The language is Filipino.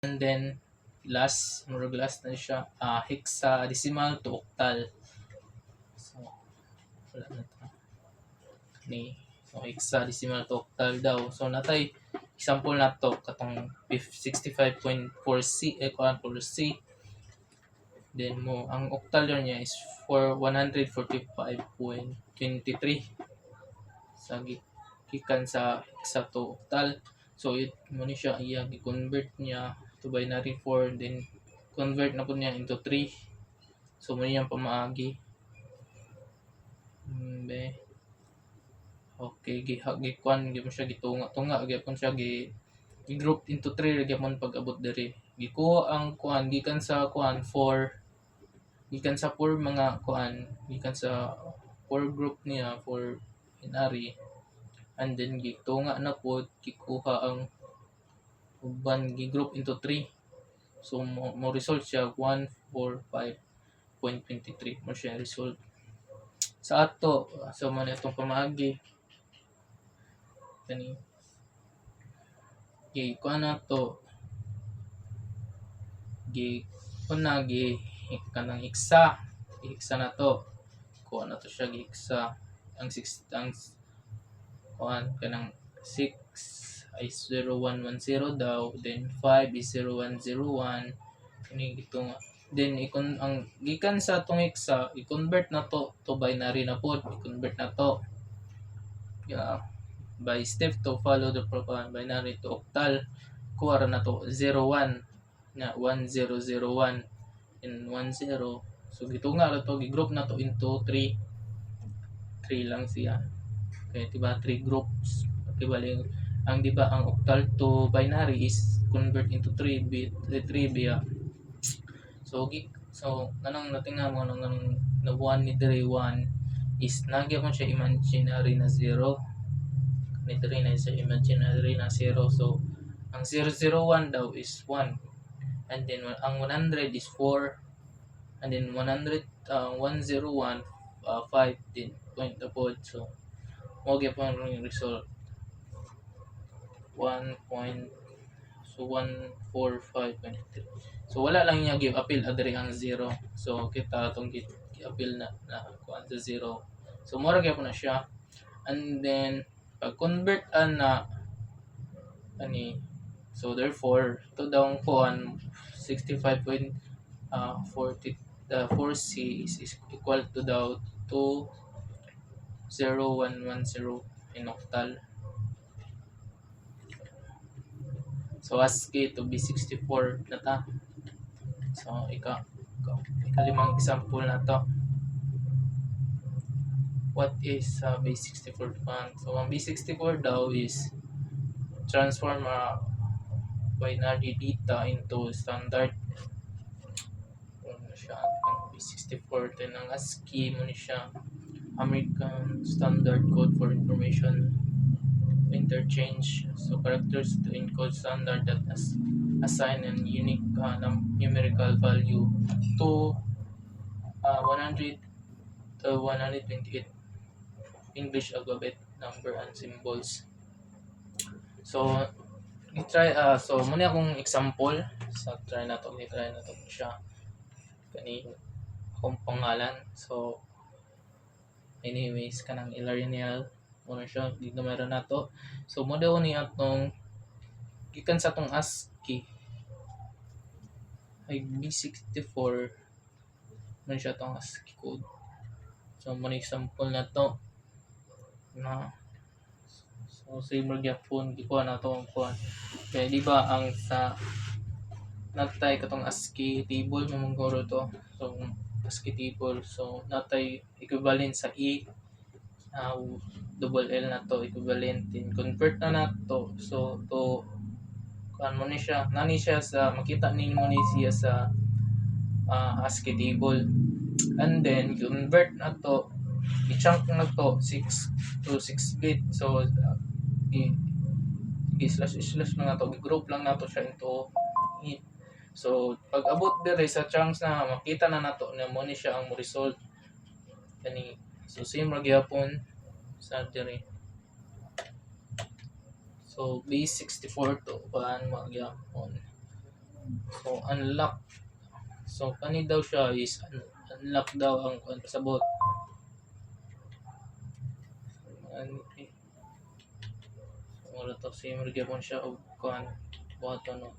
And then last na siya hexadecimal to octal. So wala na to ni, so hexadecimal to octal daw. So natay example na to katong 65.4C 4C. Then mo ang octal niya is for 145.23 sa gikan sa hexa to octal. So it mo ni siya iya i-convert niya to binary form, then convert na po niya into 3. So mo niyang pamaagi. Be. Okay, gikuan gyud mo siya gitunga-tunga gyapon siya group into 3 gyapon pag-abot diri. Gikuha ang kuan gikan sa kuan 4, gikan sa 4 mga kuan, gikan sa 4 group niya for binary, and then gitunga na po gikuha ang uban gigroup into 3. So mo result siya 145.23 mo siya result sa ato. So man itong pamaagi kani kuha na to kanang heksa na to, kuha na to siya heksa. Ang 6 ang kuan kanang 6 is 0110 daw, then 5 is 0101 kini gito nga. Then ang gikan sa tong heksa i-convert na to binary na pod, i-convert na to by step to follow the binary to octal. Kuha na to 01 na 1001 and 10. So gitunga ra to, gigroup na to into 3 lang siya. Okay, diba 3 groups. Okay, bali ang diba ang octal to binary is convert into 3 bit 3 via. So nanang natingnan mo nang na 1 ni dire 1 is nagya man siya imaginary na 0. Ni dire na siya imaginary na 0. So ang 001 daw is 1. And then ang 100 is 4. And then 101 5 din point upod. So mo gyapon ang result 1.145.3. So wala lang niya give appeal adiri ang 0. So kita atong gi-appeal na kuan sa 0. So mura gyapon na siya. And then pag convert na ani, so therefore to daw kuan 65.40 the 4C is equal to daw to 0110 in octal. So ASCII to be 64 na ta. So ikalimang example na to. What is base 64 font? So ang base 64 daw is transform binary data into standard. Siya ang base 64 din ang ASCII mo ni siya, American Standard Code for Information Interchange. So characters to encode standard that assign an unique numerical value to 100 to 128 English alphabet, number and symbols. So i-try so muna akong example sa try na to siya kani akong pangalan. So anyways kanang Ilarianiel muna siya dito meron na to. So mo daw ni atong gikan sa atong ASCII ay B64 man siya atong ASCII code. So mo example na to na so same gyapon gikuha na to ang kuan. Kaya di ba ang sa natay katong ASCII table mo mong to. So ASCII table, so natay equivalent sa double L na to equivalent, din convert na to. So to kuan mo ni siya nani siya sa makita ninyo ni siya sa ASCII table, and then convert na to i-chunk na to 6 to 6 bit. So slash na to, group lang na to siya into it. So pag abot dire sa chunks na makita na nato na mo ni siya ang mo result kani. So same ra gyapon sa dire. So base 64 to kuan mo gyapon So unlock. So kani daw siya is unlock daw ang kuan pasabot. Wala to si Mergyapon siya og kuan buhaton no.